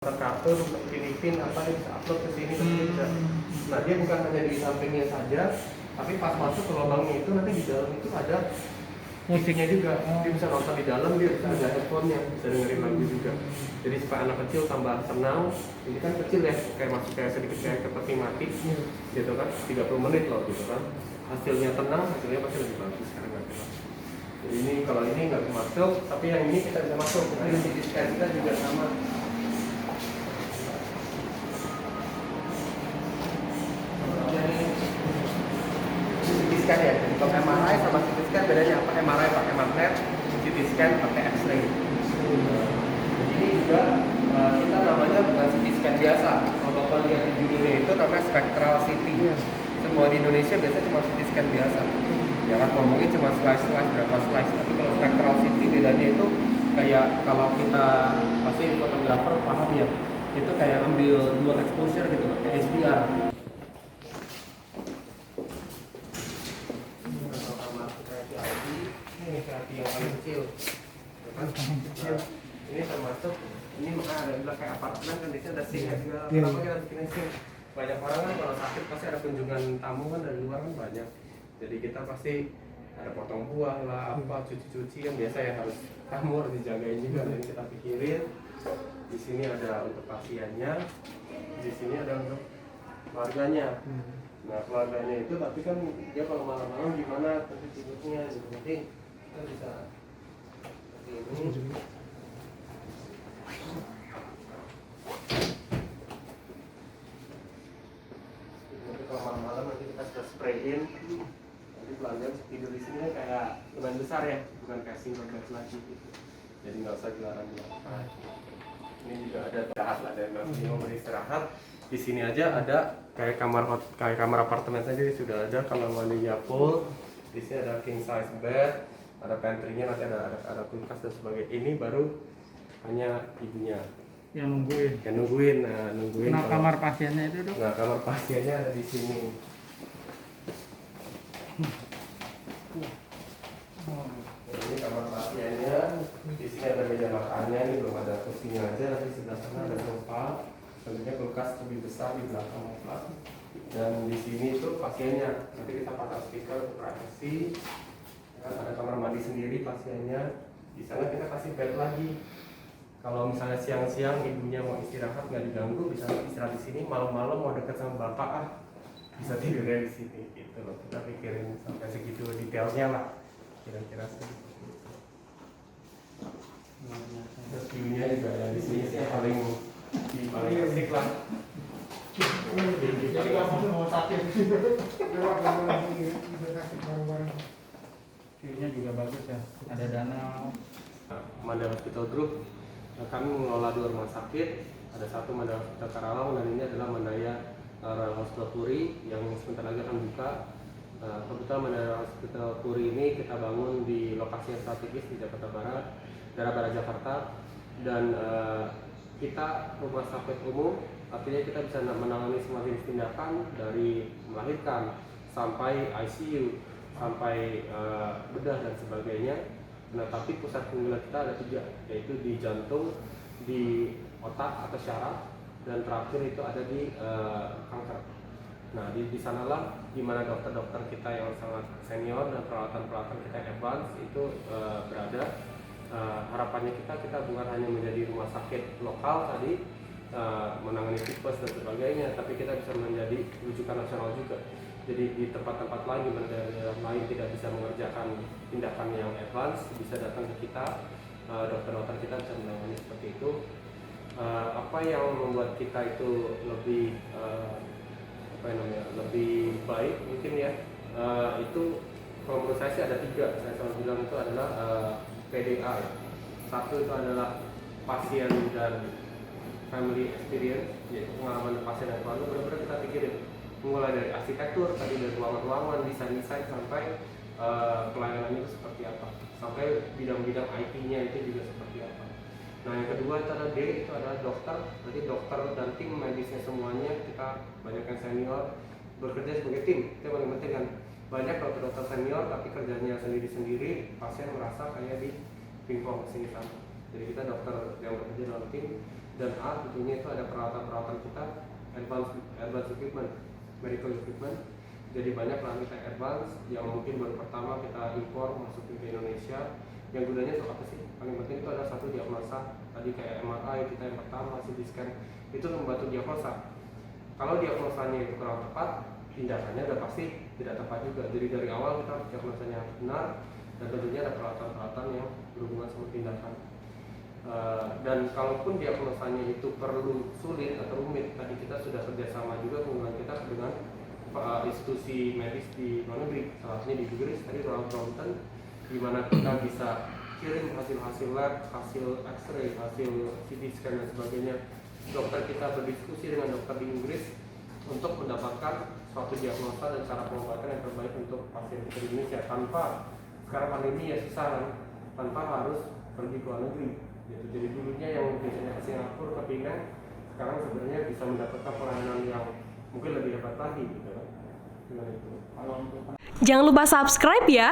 kartun Filipin apa dia bisa upload ke sini terus dia bisa. Nah dia bukan hanya di sampingnya saja, tapi pas masuk ke lubangnya itu nanti di dalam itu ada musiknya juga. Dia bisa nonton di dalam, dia bisa ada headphone-nya, bisa dengerin lagu juga. Jadi supaya anak kecil tambah tenang. Ini kan kecil ya, kayak masuk kayak sedikit kayak ke peti mati, gitu kan, 30 menit loh gitu kan. Hasilnya tenang, hasilnya pasti lebih bagus karena nggak kena. Jadi ini kalau ini nggak masuk, tapi yang ini kita bisa masuk. Nah ini CT scan kita juga sama. CT scan ya, kalau MRI sama CT scan bedanya apa? MRI pakai magnet, CT scan pakai X-ray. Ini juga kita namanya bukan CT scan biasa. Kalau Bapak lihat di judulnya itu namanya spectral CT. Semua di Indonesia biasanya cuma CT scan biasa. Ya kan ngomongnya cuma slice berapa slice. Tapi kalau spectral CT bedanya itu kayak kalau kita pasti fotografer paham ya. Itu kayak ambil dual exposure gitu, kayak HDR. Ini kreatif yang paling kecil, ini termasuk ini ada bilang kayak apartemen kan di sini ada sink ya segala. Kenapa kita bikin sink? Banyak orang kan kalau sakit pasti ada kunjungan tamu kan dari luar kan banyak. Jadi kita pasti ada potong buah lah, apa cuci-cuci yang biasa ya harus tamu harus dijagain juga. Jadi kita pikirin di sini ada untuk pasiennya, di sini ada untuk keluarganya. Nah keluarganya itu tapi kan dia kalau malam-malam gimana nanti tidurnya gitu, nanti kita bisa seperti ini. Nanti kalau malam-malam nanti kita sudah sprayin, nanti pelanggan tidur di sini kayak lumayan besar ya, bukan kayak single bed lagi gitu. Jadi nggak usah gelaran. Ini juga ada istirahat lah, dan mau beristirahat. Di sini aja ada kayak kamar apartemen saja sudah ada kamar mandinya full. Di sini ada king size bed, ada pantry-nya, nanti ada kulkas dan sebagainya. Ini baru hanya ibunya yang nungguin. Nah, nungguin. Nah, kamar pasiennya itu dong. Nah, kamar pasiennya ada di sini. Ini kamar pasiennya. Di sini ada meja makannya, ini belum ada kursinya aja. Nanti sebelah sana ada sofa. Tentunya kulkas lebih besar di belakang tempat. Dan di sini itu pasiennya. Nanti kita pasang speaker untuk privacy. Ada kamar mandi sendiri pasiennya. Di sana kita kasih bed lagi. Kalau misalnya siang-siang ibunya mau istirahat nggak diganggu, bisa istirahat di sini. Malam-malam mau deket sama bapak bisa tidurnya di sini. Gitu loh. Kita pikirin sampai segitu detailnya lah. Kira-kira seperti itu. Terus view-nya juga ya di sini sih paling asik lah. Jadi kamu mau sakit View-nya juga bagus ya. Ada danau. Mandala Hospital Group, kami mengelola 2 rumah sakit. Ada satu Mandala Hospital Karawang dan ini adalah Mandaya Royal Hospital Puri yang sebentar lagi akan buka. Kebetulan Mandala Hospital Puri ini kita bangun di lokasi yang strategis di Jakarta Barat, daerah barat Jakarta, dan kita rumah sakit umum, artinya kita bisa menangani semua jenis tindakan dari melahirkan sampai ICU, sampai bedah dan sebagainya. Nah, tapi pusat keunggulan kita ada 3, yaitu di jantung, di otak atau syaraf, dan terakhir itu ada di kanker. Nah, di sanalah di mana dokter-dokter kita yang sangat senior dan peralatan-peralatan kita yang advance itu berada. Harapannya kita bukan hanya menjadi rumah sakit lokal tadi menangani tipes dan sebagainya, tapi kita bisa menjadi rujukan nasional juga. Jadi di tempat-tempat lain di daerah lain tidak bisa mengerjakan tindakan yang advance, bisa datang ke kita, dokter-dokter kita bisa menangani seperti itu. Apa yang membuat kita itu lebih lebih baik mungkin ya, itu kalau menurut saya sih ada 3. Saya selalu bilang itu adalah PDA. Satu itu adalah pasien dan family experience, yaitu pengalaman pasien dan keluarga. Benar-benar kita pikirin mulai dari arsitektur, tadi dari ruangan-ruangan, desain-desain sampai pelayanannya itu seperti apa, sampai bidang-bidang IT-nya itu juga seperti apa. Nah yang kedua itu adalah D, itu adalah dokter. Jadi dokter dan tim medisnya semuanya kita banyak yang senior bekerja sebagai tim. Itu yang paling penting kan. Banyak dokter senior tapi kerjanya sendiri-sendiri, pasien merasa kayak di pingpong sini sana. Jadi kita dokter yang bekerja dalam tim Dan A tentunya itu ada peralatan-peralatan kita, advanced equipment, medical equipment. Jadi banyak peralatan kita advance yang mungkin baru pertama kita impor masukin ke Indonesia. Yang gunanya untuk apa sih? Paling penting itu ada satu diagnosa. Tadi kayak MRI kita yang pertama, CT scan itu membantu diagnosa. Kalau diagnosanya itu kurang tepat, tindakannya udah pasti tidak tepat juga. Jadi dari awal kita harus diagnosanya benar, dan tentunya ada peralatan-peralatan yang berhubungan sama tindakan. Dan kalaupun diagnosanya itu perlu sulit atau rumit, tadi kita sudah kerjasama juga hubungan kita dengan institusi medis di luar negeri, salah satunya di Inggris, tadi Royal Brompton, di mana kita bisa kirim hasil-hasil lab, hasil X-ray, hasil CT scan dan sebagainya. Dokter kita berdiskusi dengan dokter di Inggris untuk mendapatkan suatu diagnosa dan cara pengobatan yang terbaik untuk pasien kita di Indonesia, tanpa sekarang pandemi ya susah kan, tanpa harus pergi ke luar negeri gitu. Jadi dulunya yang biasanya ke Singapura, ke Penang, sekarang sebenarnya bisa mendapatkan pelayanan yang mungkin lebih hebat lagi gitu kan. Dengan itu. Jangan lupa subscribe ya.